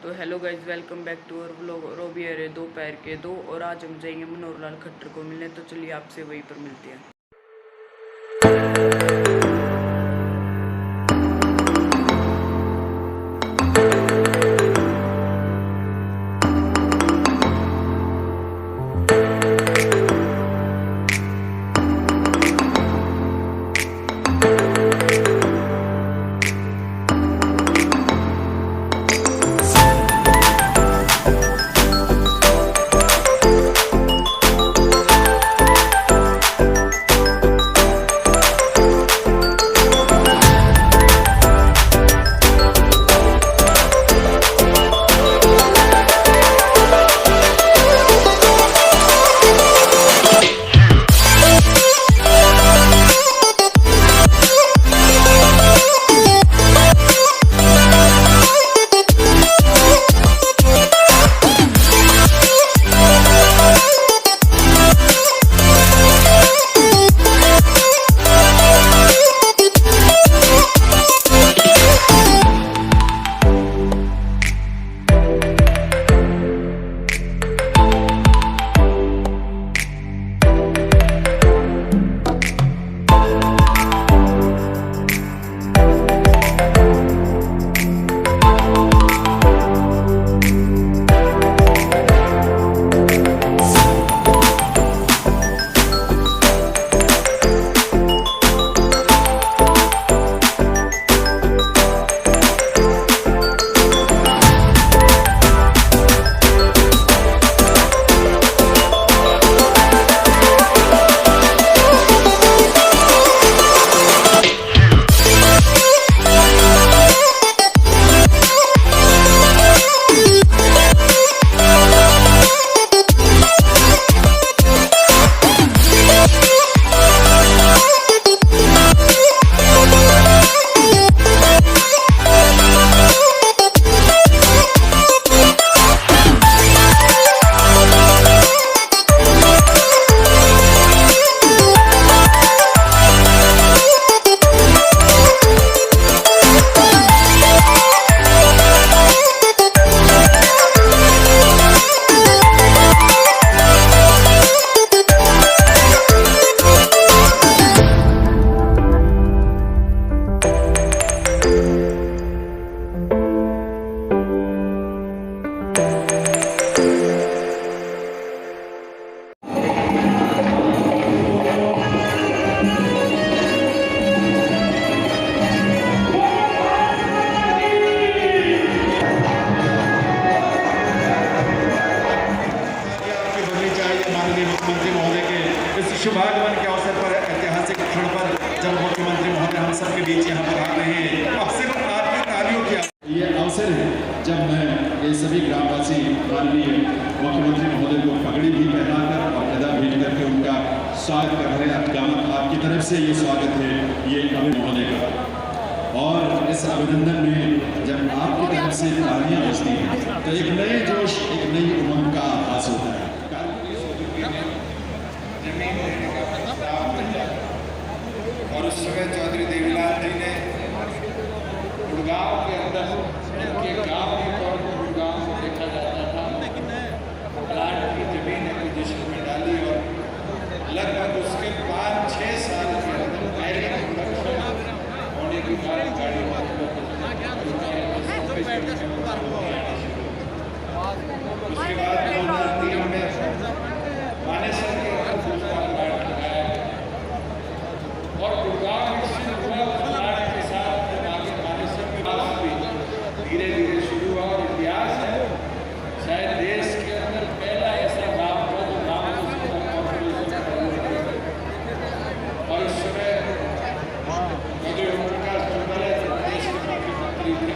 तो hello guys, welcome back to our vlog. रोबी है दो पैर के दो और आज हम जाएंगे मनोहर लाल खट्टर को मिलने। तो चलिए आपसे वहीं पर मिलते हैं। शुभागमन के अवसर पर ऐतिहासिक क्षण पर जब मुख्यमंत्री महोदय हम सबके बीच यहाँ पर आ रहे हैं, अब सिर्फ आपकी तालियों की ये अवसर है जब मैं ये सभी ग्रामवासी माननीय मुख्यमंत्री महोदय को पगड़ी भी पहनाकर और गदा भेज करके उनका स्वागत कर रहे हैं। आपकी तरफ से ये स्वागत है ये अमित महोदय का। और इस अभिनंदन में जब आपकी तरफ से तालियां बजती हैं तो एक नए जोश, एक नई उमंग का आभास होता है। और उस समय चौधरी देवीलाल जी ने गुड़गांव के अंदर इनके गांव के तौर पर गुड़गांव को देखा जाता था, प्लाट की जमीन एक्विजिशन में डाली और लगभग उसके 5-6 साल के अंदर पहले प्रोडक्शन होने के कारण गाड़ी उसके बाद 2003 में मानेसर के दूसरा प्लाट लगाया और गुड़गांव के साथ आगे मानेसर के पास भी धीरे धीरे शुरू हुआ। और इतिहास है शायद देश के अंदर पहला ऐसा गांव था जो गांव और इस समय प्रकाश चौधरी देश के मुख्यमंत्री थे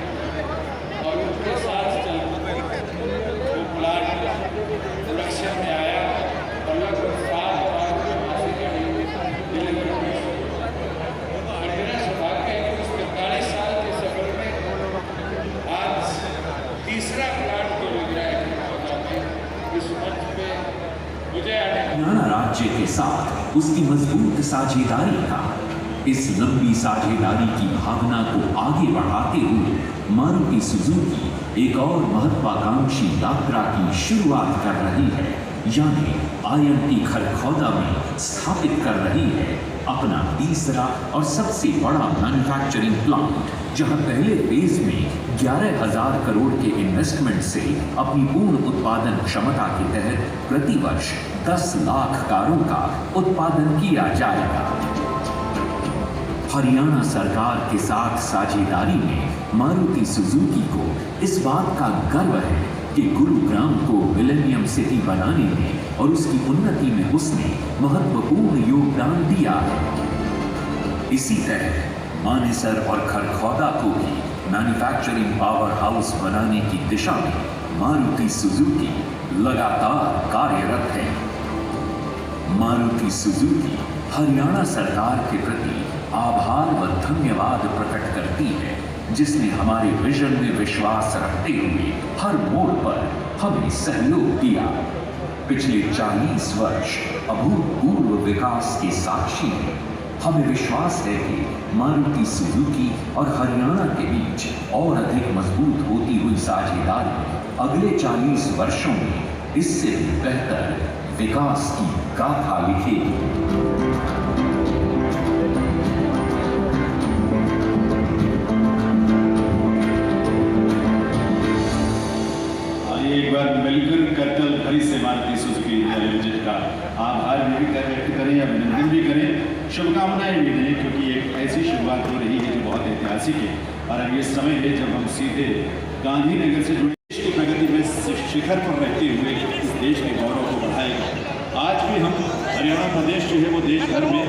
और उनके साथ वो प्लाट प्रोडक्शन में आया और लगभग 7 हरियाणा राज्य के साथ उसकी मजबूत साझेदारी था। इस लंबी साझेदारी की भावना को आगे बढ़ाते हुए मारुति सुजुकी एक और महत्वाकांक्षी यात्रा की शुरुआत कर रही है, यानी IMT खरखौदा में स्थापित कर रही है अपना तीसरा और सबसे बड़ा मैन्युफैक्चरिंग प्लांट, जहां पहले फेज में 11,000 करोड़ के इन्वेस्टमेंट से अपनी पूर्ण उत्पादन क्षमता के तहत प्रतिवर्ष 10 लाख कारों का उत्पादन किया जाएगा। हरियाणा सरकार के साथ साझेदारी में मारुति सुजुकी को इस बात का गर्व है कि गुरुग्राम को मिलेनियम सिटी बनाने में और उसकी उन्नति में उसने महत्वपूर्ण योगदान दिया है। इसी तरह मानेसर और खरखौदा को भी मैन्युफैक्चरिंग पावर हाउस बनाने की दिशा में मारुति सुजुकी लगातार कार्यरत है। मारुति सुजुकी हरियाणा सरकार के प्रति आभार व धन्यवाद प्रकट करती है, जिसने हमारे विजन में विश्वास रखते हुए हर मोड़ पर हमें सहयोग दिया। पिछले 40 वर्ष अभूतपूर्व विकास के साक्षी हैं। हमें विश्वास है कि मारुति सुजुकी और हरियाणा के बीच और अधिक मजबूत होती हुई साझेदारी अगले 40 वर्षों में इससे भी बेहतर विकास की गाथा लिखेगी। एक बार मिलकर करतल भरी से मारुति सुजुकी इंडिया लिमिटेड का आभार भी व्यक्त करें, अभिनंदन भी करें, शुभकामनाएं भी दें, क्योंकि एक ऐसी शुरुआत हो रही है जो बहुत ऐतिहासिक है। और अब ये समय है जब हम सीधे गांधीनगर से जुड़े देश की प्रगति में शिखर पर रहते हुए इस देश के गौरव को बढ़ाएंगे। आज भी हम हरियाणा प्रदेश जो है वो देश भर में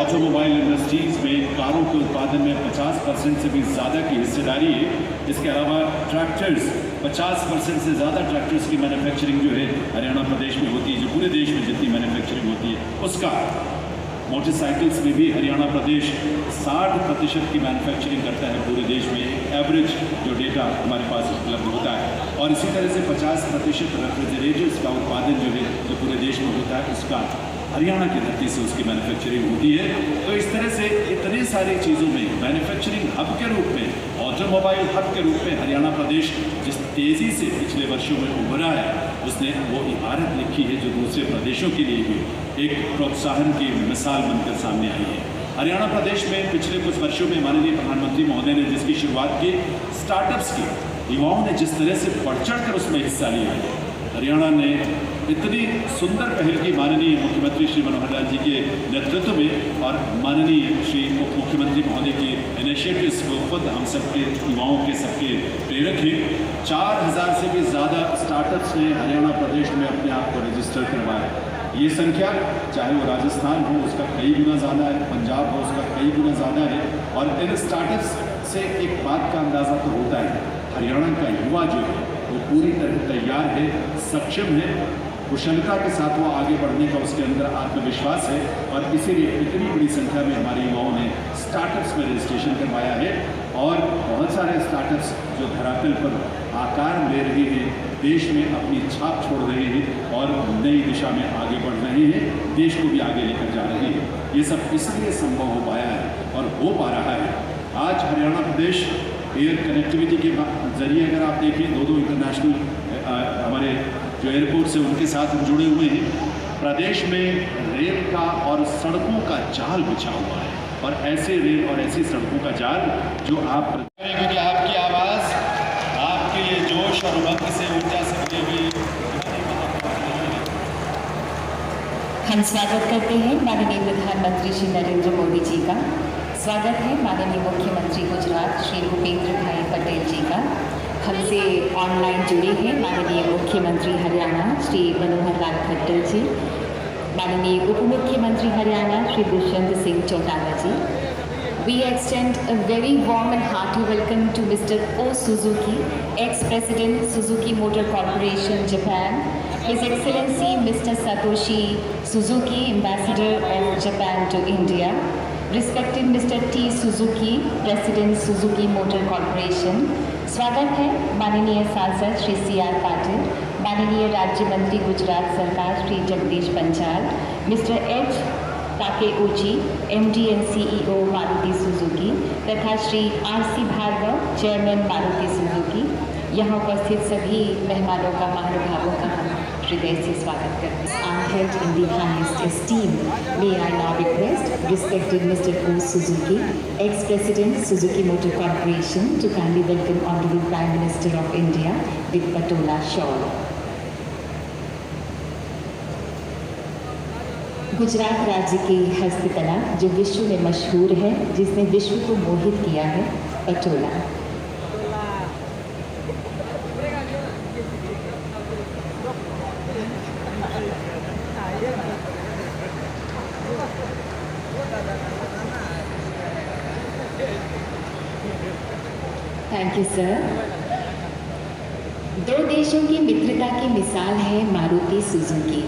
ऑटोमोबाइल इंडस्ट्रीज में कारों के उत्पादन में 50% से भी ज़्यादा की हिस्सेदारी है। इसके अलावा ट्रैक्टर्स 50% से ज़्यादा ट्रैक्टर्स की मैन्युफैक्चरिंग जो है हरियाणा प्रदेश में होती है, जो पूरे देश में जितनी मैन्युफैक्चरिंग होती है उसका। मोटरसाइकिल्स में भी हरियाणा प्रदेश 60% की मैन्युफैक्चरिंग करता है पूरे देश में, एवरेज जो डेटा हमारे पास उपलब्ध होता है। और इसी तरह से 50% रेफ्रिजरेटर्स का उत्पादन जो है जो पूरे देश में होता है उसका हरियाणा की धरती से उसकी मैन्युफैक्चरिंग होती है। तो इस तरह से इतनी सारी चीज़ों में मैन्युफैक्चरिंग हब के रूप में, ऑटोमोबाइल हब के रूप में हरियाणा प्रदेश जिस तेज़ी से पिछले वर्षों में उभरा है, उसने वो इबारत लिखी है जो दूसरे प्रदेशों के लिए भी एक प्रोत्साहन की मिसाल बनकर सामने आई है। हरियाणा प्रदेश में पिछले कुछ वर्षों में माननीय प्रधानमंत्री महोदय ने जिसकी शुरुआत की, स्टार्टअप्स की, युवाओं ने जिस तरह से बढ़ चढ़ कर उसमें हिस्सा लिया है। हरियाणा ने इतनी सुंदर पहल की माननीय मुख्यमंत्री श्री मनोहर लाल जी के नेतृत्व में और माननीय श्री उप मुख्यमंत्री महोदय के इनिशिएटिव्स को खुद हम सबके युवाओं के सबके प्रेरक हैं। 4,000 से भी ज़्यादा स्टार्टअप्स ने हरियाणा प्रदेश में अपने आप को रजिस्टर करवाया। ये संख्या चाहे वो राजस्थान हो उसका कई गुना ज़्यादा है, पंजाब हो उसका कई गुना ज़्यादा है। और इन स्टार्टअप्स से एक बात का अंदाज़ा तो होता है, हरियाणा का युवा जो है वो पूरी तरह तैयार है, सक्षम है, कुशलता के साथ वो आगे बढ़ने का उसके अंदर आत्मविश्वास है। और इसीलिए इतनी बड़ी संख्या में हमारे युवाओं ने स्टार्टअप्स में रजिस्ट्रेशन करवाया है। और बहुत सारे स्टार्टअप्स जो धरातल पर आकार ले रहे हैं, देश में अपनी छाप छोड़ रहे हैं और नई दिशा में आगे बढ़ रहे हैं, देश को भी आगे लेकर जा रहे हैं। ये सब इसलिए संभव हो पाया है और हो पा रहा है। आज हरियाणा प्रदेश एयर कनेक्टिविटी के जरिए अगर आप देखें, 2 इंटरनेशनल हमारे जो एयरपोर्ट से उनके साथ हम जुड़े हुए हैं। प्रदेश में रेल का और सड़कों का जाल बिछा हुआ है और ऐसे रेल और ऐसी सड़कों का जाल जो आप, क्योंकि आपकी आवाज़, आपके ये जोश और उमंग से ऊर्जा से भरी हुई। हम स्वागत करते हैं माननीय प्रधानमंत्री श्री नरेंद्र मोदी जी का। स्वागत है माननीय मुख्यमंत्री गुजरात श्री भूपेंद्र भाई पटेल जी का। हमसे ऑनलाइन जुड़े हैं माननीय मुख्यमंत्री हरियाणा श्री मनोहर लाल खट्टर जी, माननीय उप मुख्यमंत्री हरियाणा श्री दुष्यंत सिंह चौटाला जी। We extend a very warm and hearty welcome to Mr. O. Suzuki, ex-President Suzuki Motor Corporation, Japan, His Excellency Mr. Satoshi Suzuki, Ambassador of Japan to India, respected Mr. T. Suzuki, President Suzuki Motor Corporation। स्वागत है माननीय सांसद Shri C.R. Patil, माननीय राज्य मंत्री गुजरात सरकार Shri Jagdish Panchal, mister H. Takeuchi, MD and CEO Maruti Suzuki, तथा Shri R.C. Bhargava, chairman Maruti Suzuki, यहाँ उपस्थित सभी मेहमानों का, महानुभावों का हम हृदय से स्वागत करते हैं। I held in the highest esteem. May I now request respected Mr. O. Suzuki, ex-President Suzuki Motor Corporation, to kindly welcome Honorable Prime Minister of India with Patola shawl. Gujarat राज्य की हस्तकला जो विश्व में मशहूर है, जिसने विश्व को मोहित किया है, पटोला। Thank you sir. दो देशों की मित्रता की मिसाल है मारुति सुजुकी,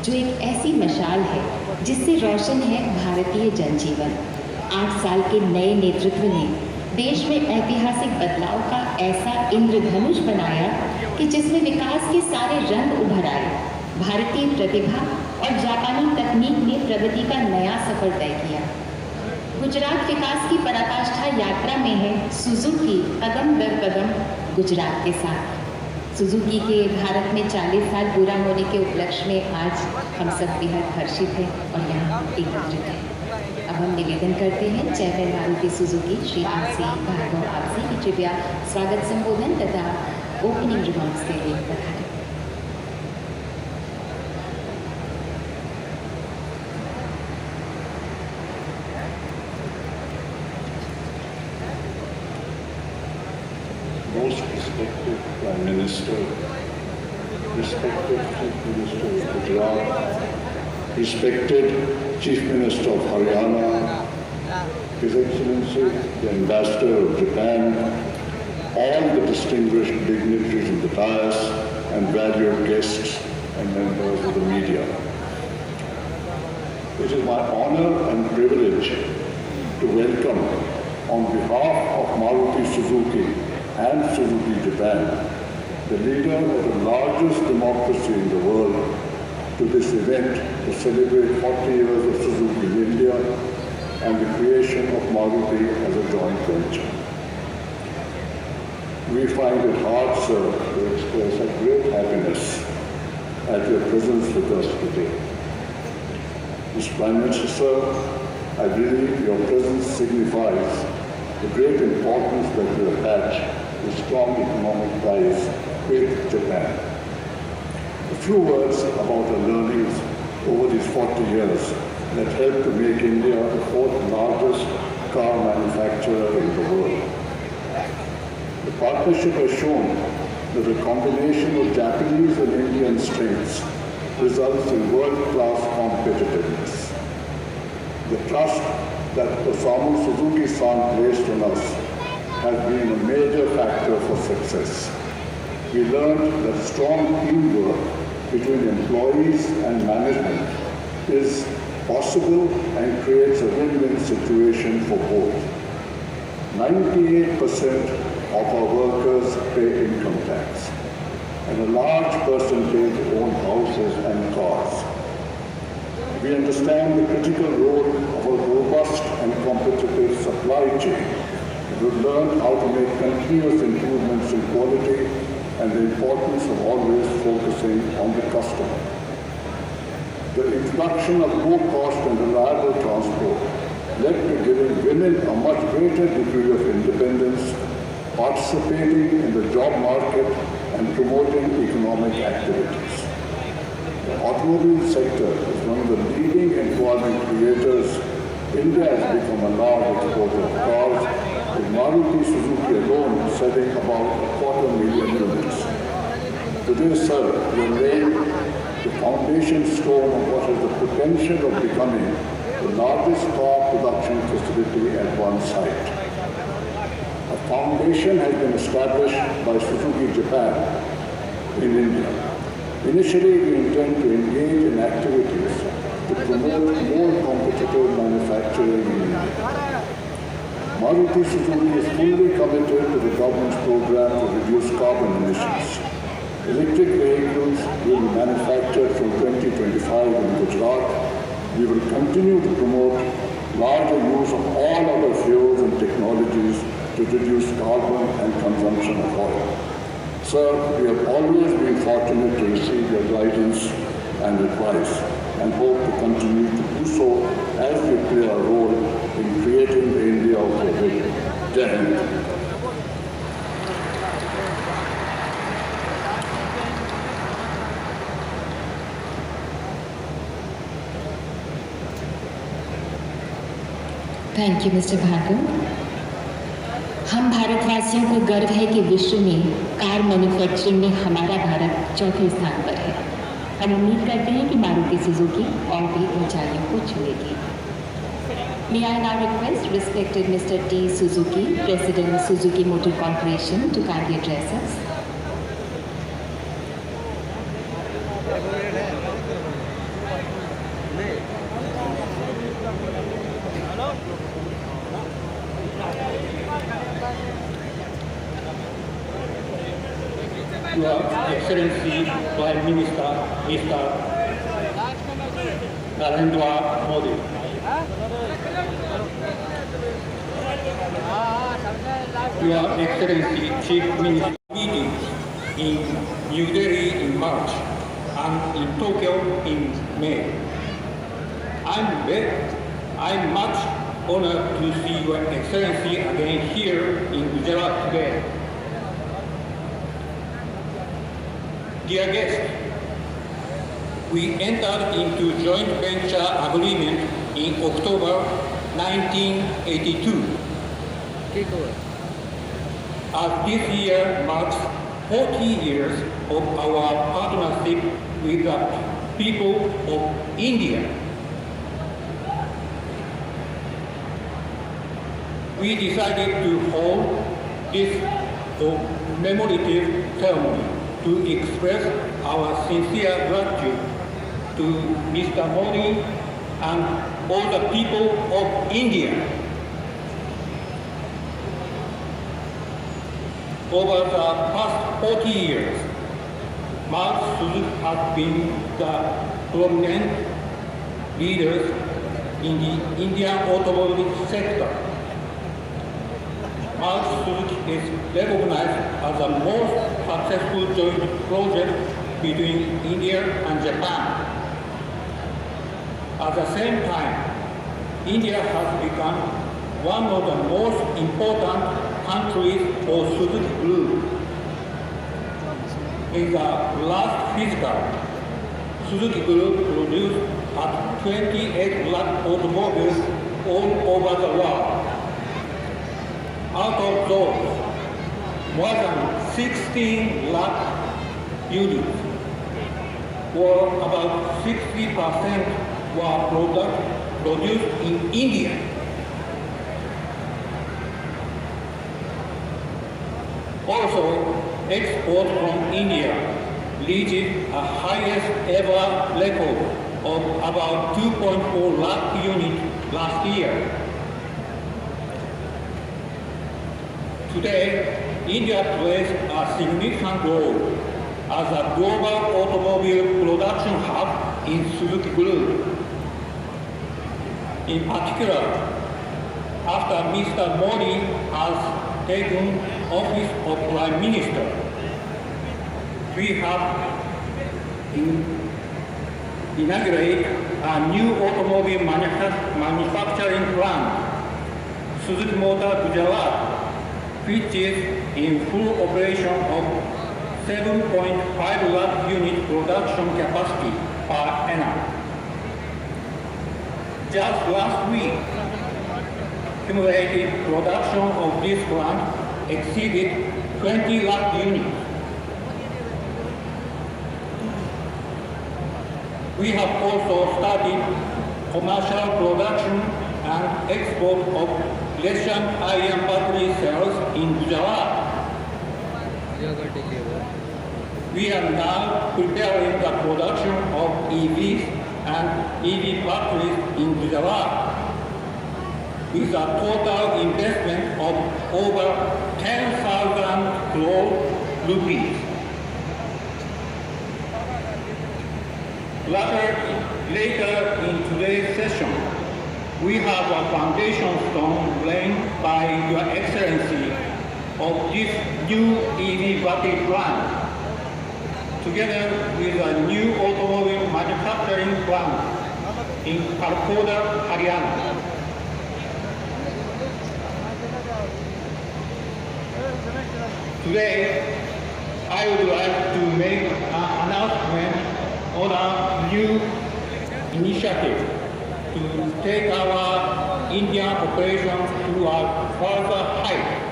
जो एक ऐसी मशाल है जिससे रोशन है भारतीय जनजीवन। 8 साल के नए नेतृत्व ने देश में ऐतिहासिक बदलाव का ऐसा इंद्रधनुष बनाया कि जिसमें विकास के सारे रंग उभर आए। भारतीय प्रतिभा और जापानी तकनीक ने प्रगति का नया सफर तय किया। गुजरात विकास की पराकाष्ठा यात्रा में है सुजुकी कदम दर कदम गुजरात के साथ। सुजुकी के भारत में 40 साल पूरा होने के उपलक्ष्य में आज हम सब बेहद हर्षित हैं और यहाँ एकत्रित हैं। अब हम निवेदन करते हैं chairman Maruti Suzuki Shri R C. Bhargava आपसी की कृपया स्वागत संबोधन तथा ओपनिंग रिमार्क्स के लिए पधारें। Most respected Prime Minister, respected Chief Minister of Gujarat, respected Chief Minister of Haryana, His Excellency, the Ambassador of Japan, all the distinguished dignitaries in the dais, and valued guests and members of the media. It is my honor and privilege to welcome, on behalf of Maruti Suzuki and Suzuki Japan, the leader of the largest democracy in the world, to this event to celebrate 40 years of Suzuki in India and the creation of Maruti as a joint venture. We find it hard, sir, to express a great happiness at your presence with us today. Mr. Prime Minister, sir, I believe your presence signifies the great importance that you attach to strong economic ties with Japan. A few words about our learnings over these 40 years that helped to make India the 4th largest car manufacturer in the world. The partnership has shown that a combination of Japanese and Indian strengths results in world-class competitiveness. The trust that Osamu Suzuki-san placed on us has been a major factor for success. We learned that strong teamwork between employees and management is possible and creates a win-win situation for both. 98% of our workers pay income tax, and a large percentage own houses and cars. We understand the critical role of a robust and competitive supply chain. We've learned how to make continuous improvements in quality and the importance of always focusing on the customer. The introduction of low-cost and reliable transport led to giving women a much greater degree of independence, participating in the job market and promoting economic activities. The automobile sector is one of the leading employment creators. India has become a large exporter of cars, with Maruti Suzuki alone selling about 250,000 units. Today, sir, we are laying the foundation stone of what has the potential of becoming the largest car production facility at one site. A foundation has been established by Suzuki Japan in India. Initially, we intend to engage in activities to promote more competitive manufacturing in India. Maruti Suzuki is fully committed to the government's program to reduce carbon emissions. Electric vehicles will be manufactured from 2025 in Gujarat. We will continue to promote larger use of all other fuels and technologies to reduce carbon and consumption of oil. Sir, we have always been fortunate to receive your guidance and advice and hope to continue to do so as we play our role in creating the India of the future. Jai Hind. Thank you mister Bhargava. हम भारतवासियों को गर्व है कि विश्व में car manufacturing में हमारा भारत चौथे स्थान पर है। हम उम्मीद करते हैं कि मारुति सुजुकी और भी ऊंचाइयों को छुएगी। May I now request respected Mr. T. Suzuki, President Suzuki Motor Corporation, to kindly address us. Your Excellency Prime Minister Mr. Narendra Modi, Your Excellency Chief Minister, meetings in New Delhi in March and in Tokyo in May. I'm much honored to see Your Excellency again here in Gujarat today. Dear guests, we entered into joint venture agreement in October 1982. As this year marks 40 years of our partnership with the people of India, we decided to hold this commemorative ceremony to express our sincere gratitude to Mr. Modi and all the people of India. Over the past 40 years, Maruti Suzuki has been the prominent leaders in the Indian automobile sector. Maruti Suzuki is recognized as the most successful joint project between India and Japan. At the same time, India has become one of the most important countries for Suzuki Group. In the last fiscal, Suzuki Group produced at 28 lakh automobiles all over the world. Out of those, more than 16 lakh units, or about 60%, were produced in India. Also, exports from India reached a highest ever record of about 2.4 lakh units last year. Today, India plays a significant role as a global automobile production hub in Suzuki Group. In particular, after Mr. Modi has taken office of Prime Minister, we have inaugurated a new automobile manufacturing plant, Suzuki Motor Gujarat, which is in full operation of 7.5 lakh unit production capacity per annum. Just last week, cumulative production of this plant exceeded 20 lakh units. We have also started commercial production and export of lithium-ion battery cells in Gujarat. We are now preparing the production of EVs and EV batteries in Gujarat with a total investment of over 10,000 crore rupees. Later in today's session, we have a foundation stone laid by Your Excellency of this new EV battery plant, together with a new automobile manufacturing plant in Kharkhoda, Haryana. Today, I would like to make an announcement on a new initiative to take our Indian operations to a further height.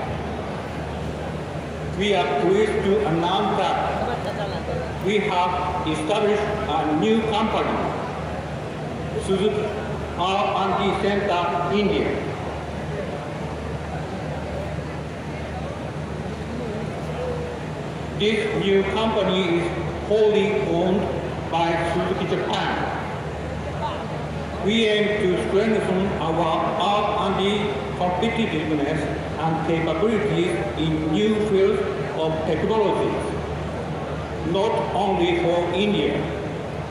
We are pleased to announce that we have established a new company, Suzuki R&D Center India. This new company is wholly owned by Suzuki Japan. We aim to strengthen our R&D competitiveness and capabilities in new fields of technology, not only for India,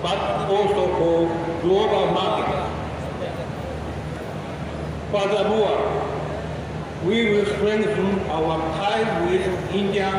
but also for global markets. Furthermore, we will strengthen our ties with Indian